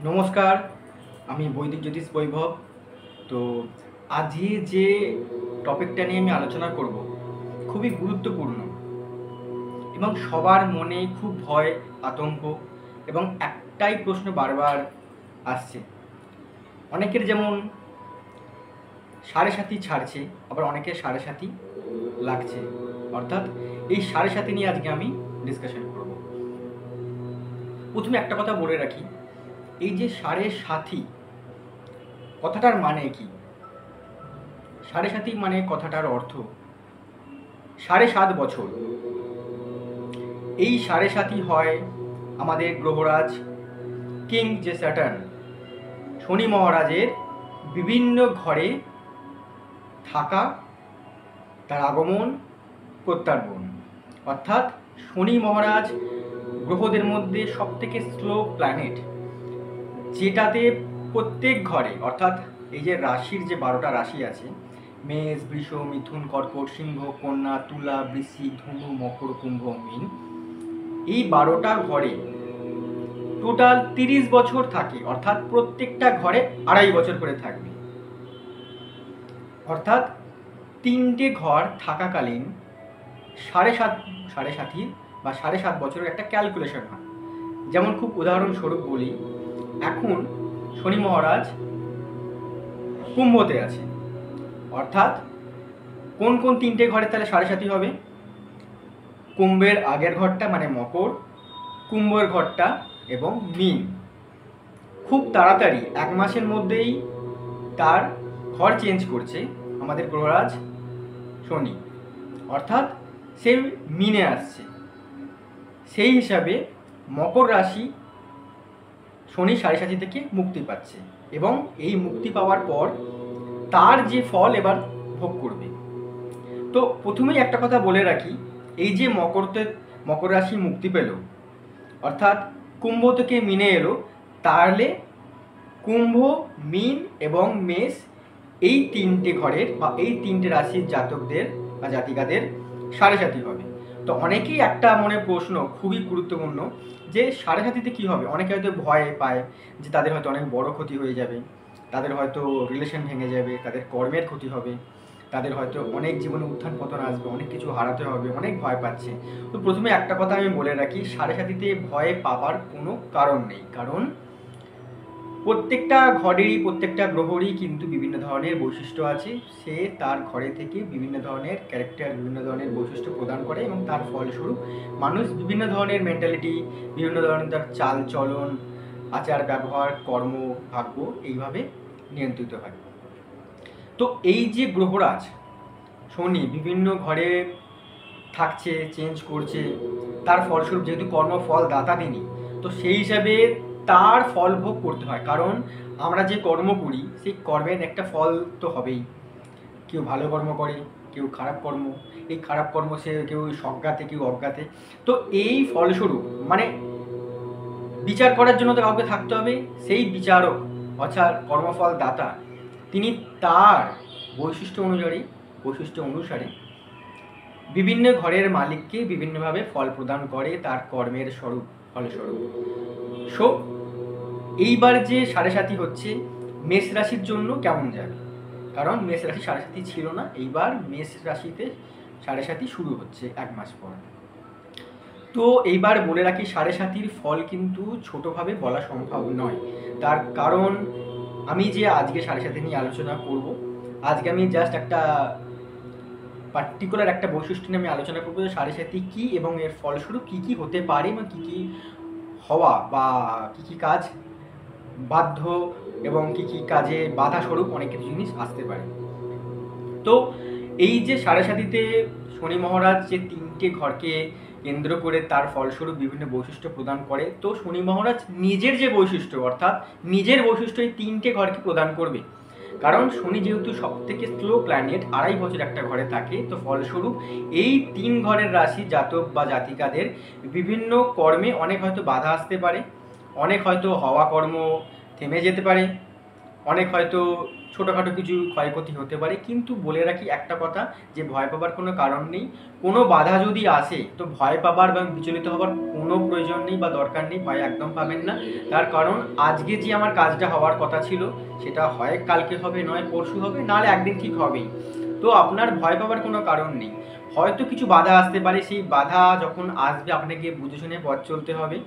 নমস্কার, আমি বৈদিক জ্যোতিষ বৈভব। তো আজকে যে টপিকটা নিয়ে আমি আলোচনা করব খুবই গুরুত্বপূর্ণ এবং সবার মনে খুব ভয়, আতঙ্ক এবং একটাই প্রশ্ন বারবার আসছে। অনেকের যেমন সাড়ে সাতি ছাড়ছে, আবার অনেকের সাড়ে সাতি লাগছে। অর্থাৎ এই সাড়ে সাতি নিয়ে আজকে আমি ডিসকাশন করব। প্রথমে একটা কথা বলে রাখি, এই যে সাড়ে সাতি কথাটার মানে কি? সাড়ে সাতি মানে কথাটার অর্থ 7.5 বছর। এই সাড়ে সাতি হয় আমাদের গ্রহরাজ কিং যে স্যাটার্ন, শনি মহারাজের বিভিন্ন ঘরে থাকা, তার আগমন, প্রত্যার্পণ। অর্থাৎ শনি মহারাজ গ্রহদের মধ্যে সবথেকে স্লো প্ল্যানেট, যেটাতে প্রত্যেক ঘরে, অর্থাৎ এই যে রাশির যে 12টা রাশি আছে, মেষ, বৃষ, মিথুন, কর্কট, সিংহ, কন্যা, তুলা, বৃশ্চিক, ধনু, মকর, কুম্ভ, মীন, এই 12টা ঘরে টোটাল 30 বছর থাকে। অর্থাৎ প্রত্যেকটা ঘরে 2.5 বছর করে থাকবে। অর্থাৎ 3টে ঘর থাকাকালীন সাড়ে সাতি বা 7.5 বছরের একটা ক্যালকুলেশন হয়। যেমন খুব উদাহরণস্বরূপ বলি, এখন শনি মহারাজ কুম্ভতে আছে। অর্থাৎ কোন কোন 3টে ঘরে তাহলে সাড়ে সাতি হবে? কুম্ভের আগের ঘরটা মানে মকর, কুম্ভের ঘরটা এবং মীন। খুব তাড়াতাড়ি 1 মাসের মধ্যেই তার ঘর চেঞ্জ করছে আমাদের গ্রহরাজ শনি। অর্থাৎ সে মিনে আসছে। সেই হিসাবে মকর রাশি শনি সাড়ে সাতি থেকে মুক্তি পাচ্ছে এবং এই মুক্তি পাওয়ার পর তার যে ফল এবার ভোগ করবে। তো প্রথমেই একটা কথা বলে রাখি, এই যে মকর রাশি মুক্তি পেল, অর্থাৎ কুম্ভ থেকে মিনে এলো, তাহলে কুম্ভ, মীন এবং মেষ এই 3টে ঘরের বা এই 3টে রাশির জাতকদের বা জাতিকাদের সাড়ে সাতি হবে। তো অনেকেই একটা মনে প্রশ্ন খুবই গুরুত্বপূর্ণ, যে সাড়ে সাতিতে কী হবে? অনেকে হয়তো ভয় পায় যে তাদের হয়তো অনেক বড় ক্ষতি হয়ে যাবে, তাদের হয়তো রিলেশন ভেঙে যাবে, তাদের কর্মের ক্ষতি হবে, তাদের হয়তো অনেক জীবনে উত্থান পতন আসবে, অনেক কিছু হারাতে হবে, অনেক ভয় পাচ্ছে। তো প্রথমে একটা কথা আমি বলে রাখি, সাড়ে সাতিতে ভয় পাবার কোনো কারণ নেই। কারণ প্রত্যেকটা ঘরেরই, প্রত্যেকটা গ্রহরই কিন্তু বিভিন্ন ধরনের বৈশিষ্ট্য আছে। সে তার ঘরে থেকে বিভিন্ন ধরনের ক্যারেক্টার, বিভিন্ন ধরনের বৈশিষ্ট্য প্রদান করে এবং তার ফলস্বরূপ মানুষ বিভিন্ন ধরনের মেন্টালিটি, বিভিন্ন ধরনের তার চাল চলন, আচার ব্যবহার, কর্ম, ভাগ্য এইভাবে নিয়ন্ত্রিত হয়। তো এই যে গ্রহরাজ শনি বিভিন্ন ঘরে থাকছে, চেঞ্জ করছে, তার ফলস্বরূপ যেহেতু কর্মফল দাতা তিনি, তো সেই হিসাবে তার ফল ভোগ করতে হয়। কারণ আমরা যে কর্ম করি সেই কর্মের একটা ফল তো হবেই। কেউ ভালো কর্ম করে, কেউ খারাপ কর্ম, এই খারাপ কর্ম সে কেউ সজ্ঞাতে, কেউ অজ্ঞাতে। তো এই ফলস্বরূপ মানে বিচার করার জন্য তো কাউকে থাকতে হবে। সেই বিচারক অর্থাৎ কর্মফল দাতা তিনি তার বৈশিষ্ট্য অনুসারে বিভিন্ন ঘরের মালিককে বিভিন্নভাবে ফল প্রদান করে তার কর্মের ফলস্বরূপ। সো এইবার যে সাড়ে সাতি হচ্ছে মেষ রাশির জন্য কেমন যাবে? কারণ মেষ রাশি সাড়ে সাতি ছিল না, এইবার মেষ রাশিতে সাড়ে সাতি শুরু হচ্ছে 1 মাস পর। তো এইবার বলে রাখি, সাড়ে সাতির ফল কিন্তু ছোটোভাবে বলা সম্ভব নয়। তার কারণ আমি যে আজকে সাড়ে সাতি নিয়ে আলোচনা করব, আজকে আমি জাস্ট একটা পার্টিকুলার একটা বৈশিষ্ট্য নিয়ে আমি আলোচনা করবো যে সাড়ে সাতি কী এবং এর ফলস্বরূপ কী কী হতে পারে বা কী কী হওয়া বা কী কী কাজ বাধ্য এবং কী কী কাজে বাধা স্বরূপ অনেক কিছু জিনিস আসতে পারে। তো এই যে সাড়ে সাতিতে শনি মহারাজ যে 3টে ঘরকে কেন্দ্র করে তার ফলস্বরূপ বিভিন্ন বৈশিষ্ট্য প্রদান করে, তো শনি মহারাজ নিজের যে বৈশিষ্ট্য, অর্থাৎ নিজের বৈশিষ্ট্য এই 3টে ঘরকে প্রদান করবে। কারণ শনি যেহেতু সব থেকে স্লো প্ল্যানেট, 2.5 বছর একটা ঘরে থাকে, তো ফলস্বরূপ এই 3 ঘরের রাশি জাতক বা জাতিকাদের বিভিন্ন কর্মে অনেক হয়তো বাধা আসতে পারে, অনেক হয়তো হওয়া কর্ম থেমে যেতে পারে, অনেক হয়তো ছোটোখাটো কিছু ক্ষয়ক্ষতি হতে পারে, কিন্তু বলে রাখি একটা কথা, যে ভয় পাবার কোনো কারণ নেই। কোনো বাধা যদি আসে তো ভয় পাবার বা বিচলিত হবার কোনো প্রয়োজন নেই বা দরকার নেই, ভয় একদম পাবেন না। তার কারণ আজকে যে আমার কাজটা হওয়ার কথা ছিল সেটা হয় কালকে হবে, নয় পরশু হবে, নাহলে একদিন ঠিক হবেই। তো আপনার ভয় পাবার কোনো কারণ নেই। হয়তো কিছু বাধা আসতে পারে, সেই বাধা যখন আসবে আপনাকে বুঝে শুনে পথ চলতে হবে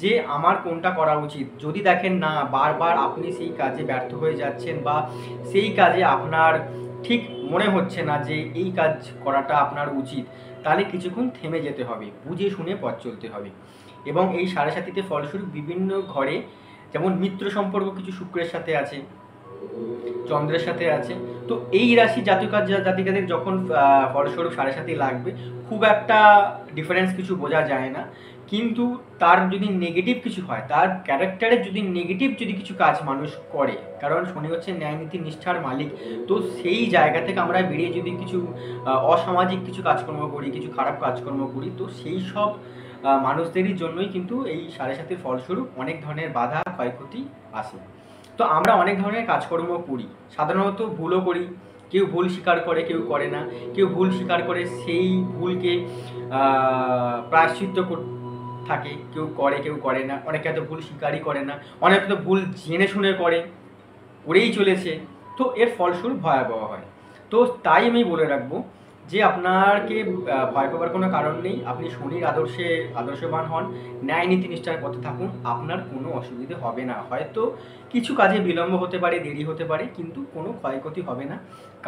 যে আমার কোনটা করা উচিত। যদি দেখেন না বারবার আপনি সেই কাজে ব্যর্থ হয়ে যাচ্ছেন বা সেই কাজে আপনার ঠিক মনে হচ্ছে না যে এই কাজ করাটা আপনার উচিত, তাহলে কিছুক্ষণ থেমে যেতে হবে, বুঝে শুনে পথ চলতে হবে। এবং এই সাড়ে সাতিতে ফলস্বরূপ বিভিন্ন ঘরে, যেমন মিত্র সম্পর্ক কিছু শুক্রের সাথে আছে, চন্দ্রের সাথে আছে। তো এই রাশি জাতিকাদের যখন ফলস্বরূপ সাড়ে সাতি লাগবে, খুব একটা ডিফারেন্স কিছু বোঝা যায় না। কিন্তু তার যদি নেগেটিভ কিছু হয়, তার ক্যারেক্টারের যদি নেগেটিভ যদি কিছু কাজ মানুষ করে, কারণ শনি হচ্ছে ন্যায় নীতি নিষ্ঠার মালিক, তো সেই জায়গা থেকে আমরা বেরিয়ে যদি কিছু অসামাজিক কিছু কাজকর্ম করি, কিছু খারাপ কাজকর্ম করি, তো সেই সব মানুষদেরই জন্যই কিন্তু এই সাড়ে সাতির ফলস্বরূপ অনেক ধরনের বাধা ক্ষয়ক্ষতি আসে। তো আমরা অনেক ধরনের কাজকর্ম করি, সাধারণত ভুলও করি। কেউ ভুল স্বীকার করে, কেউ করে না। কেউ ভুল স্বীকার করে সেই ভুলকে প্রায়শ্চিত্ত থাকে, কেউ করে কেউ করে না। অনেকে হয়তো ভুল স্বীকারই করে না, অনেকে তো ভুল জেনে শুনে করেই চলেছে। তো এর ফলস্বরূপ ভয়াবহ হয়। তো তাই আমি বলে রাখবো যে আপনাকে ভয় পাবার কোনো কারণ নেই। আপনি শনির আদর্শবান হন, ন্যায় নীতি নিষ্ঠার পথে থাকুন, আপনার কোনো অসুবিধে হবে না। হয়তো কিছু কাজে বিলম্ব হতে পারে, দেরি হতে পারে, কিন্তু কোনো ক্ষয়ক্ষতি হবে না।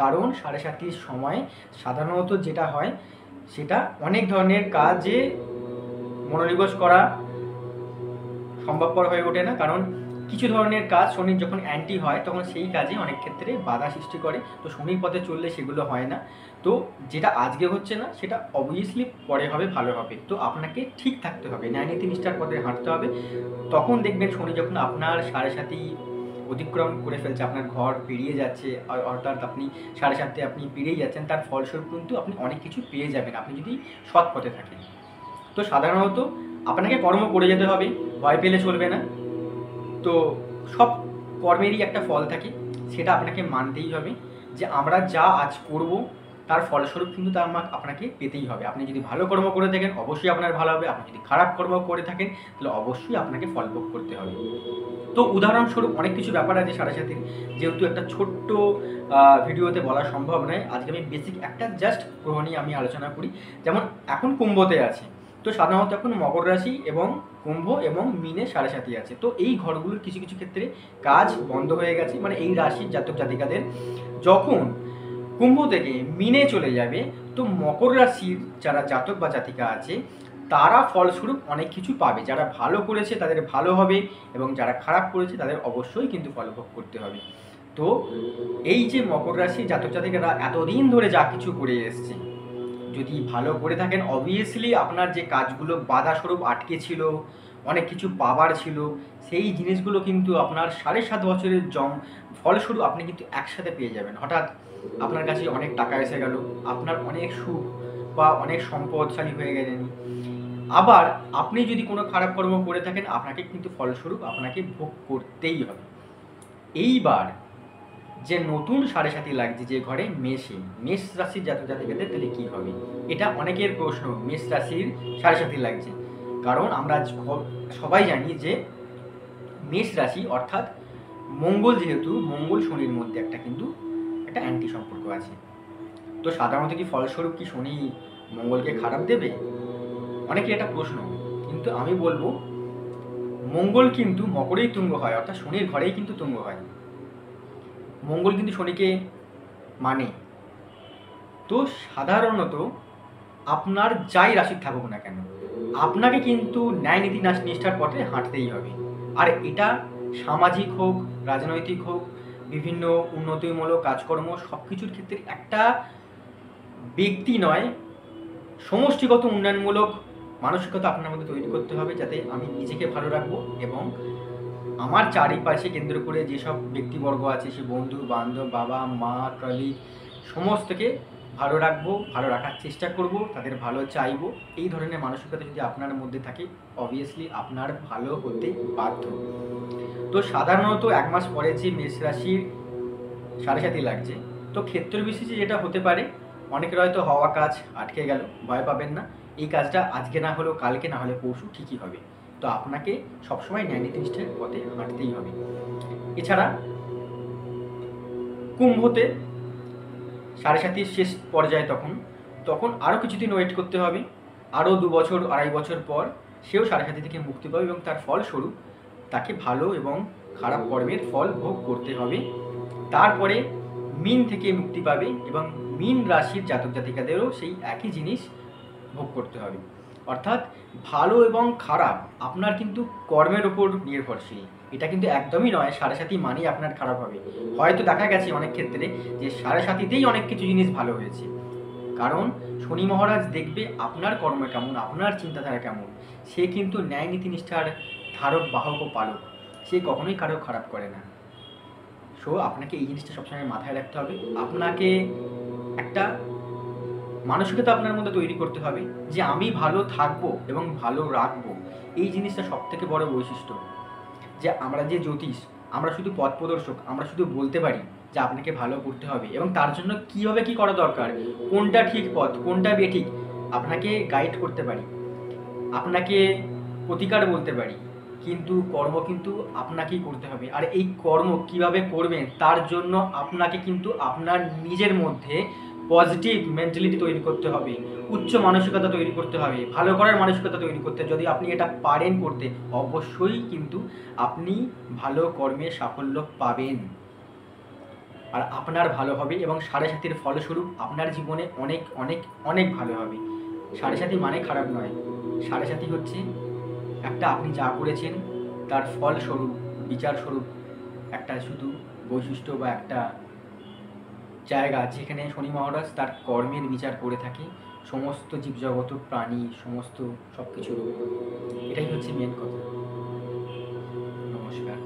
কারণ সাড়ে সাতির সময় সাধারণত যেটা হয় সেটা অনেক ধরনের কাজে মনোনিবেশ করা সম্ভবপর হয়ে ওঠে না। কারণ কিছু ধরনের কাজ শনির যখন অ্যান্টি হয় তখন সেই কাজে অনেক ক্ষেত্রে বাধা সৃষ্টি করে। তো শনির পথে চললে সেগুলো হয় না। তো যেটা আজকে হচ্ছে না সেটা অবভিয়াসলি পরে হবে, ভালো হবে। তো আপনাকে ঠিক থাকতে হবে, ন্যায় নীতি নিষ্ঠার পথে হাঁটতে হবে। তখন দেখবেন শনি যখন আপনার সাড়ে সাতি অতিক্রম করে ফেলছে, আপনার ঘর পেরিয়ে যাচ্ছে, অর্থাৎ আপনি সাড়ে সাতে আপনি পেরিয়ে যাচ্ছেন, তার ফলস্বরূপ কিন্তু আপনি অনেক কিছু পেয়ে যাবেন, আপনি যদি সৎ পথে থাকেন। তো সাধারণত আপনাকে কর্ম করে যেতে হবে, ভয় পেলে চলবে না। তো সব কর্মেরই একটা ফল থাকে, সেটা আপনাকে মানতেই হবে। যে আমরা যা আজ করব তার ফলস্বরূপ কিন্তু তা আপনাকে পেতেই হবে। আপনি যদি ভালো কর্ম করে থাকেন অবশ্যই আপনার ভালো হবে, আপনি যদি খারাপ কর্ম করে থাকেন তাহলে অবশ্যই আপনাকে ফল ভোগ করতে হবে। তো উদাহরণস্বরূপ অনেক কিছু ব্যাপার আছে সাড়ে সাতির, যেহেতু একটা ছোট্ট ভিডিওতে বলা সম্ভব নয়, আজকে আমি বেসিক একটা জাস্ট গ্রহ নিয়ে আমি আলোচনা করি। যেমন এখন কুম্ভতে আছে, তো সাধারণত এখন মকর রাশি এবং কুম্ভ এবং মিনে সাড়ে সাতি আছে। তো এই ঘরগুলোর কিছু কিছু ক্ষেত্রে কাজ বন্ধ হয়ে গেছে, মানে এই রাশির জাতক জাতিকাদের যখন কুম্ভ থেকে মিনে চলে যাবে, তো মকর রাশির যারা জাতক বা জাতিকা আছে তারা ফলস্বরূপ অনেক কিছু পাবে। যারা ভালো করেছে তাদের ভালো হবে, এবং যারা খারাপ করেছে তাদের অবশ্যই কিন্তু ফলভোগ করতে হবে। তো এই যে মকর রাশির জাতক জাতিকারা এতদিন ধরে যা কিছু করে এসছে, যদি ভালো করে থাকেন অবভিয়াসলি আপনার যে কাজগুলো বাধাস্বরূপ আটকে ছিল, অনেক কিছু পাবার ছিল, সেই জিনিসগুলো কিন্তু আপনার 7.5 বছরের ফলস্বরূপ আপনি কিন্তু একসাথে পেয়ে যাবেন। হঠাৎ আপনার কাছে অনেক টাকা এসে গেল, আপনার অনেক সুখ বা অনেক সম্পদশালী হয়ে গেলেন। আবার আপনি যদি কোনো খারাপ কর্ম করে থাকেন আপনাকে কিন্তু ফলস্বরূপ আপনাকে ভোগ করতেই হবে। এইবার যে নতুন সাড়ে সাতি লাগছে যে ঘরে মেষ রাশির জাতক জাতিকাদের, তাহলে কী হবে? এটা অনেকের প্রশ্ন, মেষ রাশির সাড়ে সাতি লাগছে। কারণ আমরা সবাই জানি যে মেষ রাশি অর্থাৎ মঙ্গল, যেহেতু মঙ্গল শনির মধ্যে কিন্তু একটা অ্যান্টি সম্পর্ক আছে। তো সাধারণত কি ফলস্বরূপ কি শনি মঙ্গলকে খারাপ দেবে? অনেকের এটা প্রশ্ন, কিন্তু আমি বলবো মঙ্গল কিন্তু মকরেই তুঙ্গ হয়, অর্থাৎ শনির ঘরেই কিন্তু তুঙ্গ হয়। মঙ্গল কিন্তু শনিকে মানে। তো সাধারণত আপনার যাই রাশি থাকুক না কেন আপনাকে কিন্তু ন্যায় নীতি নিষ্ঠার পথে হাঁটতেই হবে। আর এটা সামাজিক হোক, রাজনৈতিক হোক, বিভিন্ন উন্নতিমূলক কাজকর্ম, সব কিছুর ক্ষেত্রে একটা ব্যক্তি নয়, সমষ্টিগত উন্নয়নমূলক মানসিকতা আপনার মধ্যে তৈরি করতে হবে, যাতে আমি নিজেকে ভালো রাখবো এবং আমার চারিপাশে কেন্দ্র করে যেসব ব্যক্তিবর্গ আছে, সে বন্ধু বান্ধব, বাবা মা, কলিগ, সমস্তকে ভালো রাখবো, ভালো রাখার চেষ্টা করব, তাদের ভালো চাইবো। এই ধরনের মানসিকতা যদি আপনার মধ্যে থাকে অবভিয়াসলি আপনার ভালো হতে বাধ্য। তো সাধারণত 1 মাস পরে যে মেষ রাশির সাড়ে সাথী লাগছে, তো ক্ষেত্র বিশেষে যেটা হতে পারে, অনেকের হয়তো হওয়া কাজ আটকে গেল, ভয় পাবেন না। এই কাজটা আজকে না হলেও কালকে, না হলে পরশু ঠিকই হবে। তো আপনাকে সবসময় ন্যায় নীতি নিষ্ঠার পথে হাঁটতেই হবে। এছাড়া কুম্ভতে সাড়ে সাতির শেষ পর্যায়ে তখন আরও কিছুদিন ওয়েট করতে হবে। আরও 2 বছর 2.5 বছর পর সেও সাড়ে সাতি থেকে মুক্তি পাবে এবং তার ফলস্বরূপ তাকে ভালো এবং খারাপ কর্মের ফল ভোগ করতে হবে। তারপরে মীন থেকে মুক্তি পাবে এবং মীন রাশির জাতক জাতিকাদেরও সেই একই জিনিস ভোগ করতে হবে। অর্থাৎ ভালো এবং খারাপ আপনার কিন্তু কর্মের ওপর নির্ভরশীল। এটা কিন্তু একদমই নয় সাড়ে সাতি মানেই আপনার খারাপ হবে। হয়তো দেখা গেছে অনেক ক্ষেত্রে যে সাড়ে সাতিতেই অনেক কিছু জিনিস ভালো হয়েছে, কারণ শনি মহারাজ দেখবে আপনার কর্ম কেমন, আপনার চিন্তাধারা কেমন। সে কিন্তু ন্যায় নীতি নিষ্ঠার ধারক বাহক ও পালক, সে কখনোই কারো খারাপ করে না। সো আপনাকে এই জিনিসটা সবসময় মাথায় রাখতে হবে। আপনাকে একটা মানসিকতা আপনার মধ্যে তৈরি করতে হবে যে আমি ভালো থাকবো এবং ভালো রাখবো। এই জিনিসটা সবথেকে বড় বৈশিষ্ট্য। যে আমরা যে জ্যোতিষ, আমরা শুধু পথ প্রদর্শক, আমরা শুধু বলতে পারি যে আপনাকে ভালো করতে হবে এবং তার জন্য কীভাবে কী করা দরকার, কোনটা ঠিক পথ কোনটা বেঠিক আপনাকে গাইড করতে পারি, আপনাকে প্রতিকার বলতে পারি, কিন্তু কর্ম কিন্তু আপনাকেই করতে হবে। আর এই কর্ম কিভাবে করবেন তার জন্য আপনাকে কিন্তু আপনার নিজের মধ্যে পজিটিভ মেন্টালিটি তৈরি করতে হবে, উচ্চ মানসিকতা তৈরি করতে হবে, ভালো করার মানসিকতা তৈরি করতে। যদি আপনি এটা পারেন করতে, অবশ্যই কিন্তু আপনি ভালো কর্মে সাফল্য পাবেন আর আপনার ভালো হবে এবং সাড়ে সাতির ফলস্বরূপ আপনার জীবনে অনেক অনেক অনেক ভালো হবে। সাড়ে সাতি মানে খারাপ নয়, সাড়ে সাতি হচ্ছে একটা আপনি যা করেছেন তার ফলস্বরূপ, বিচার স্বরূপ একটা শুধু বৈশিষ্ট্য বা একটা জায়গা যেখানে শনি মহারাজ তার কর্মের বিচার করে থাকে সমস্ত জীবজগত প্রাণী সমস্ত সব কিছুর উপর। এটাই হচ্ছে মেন কথা। নমস্কার।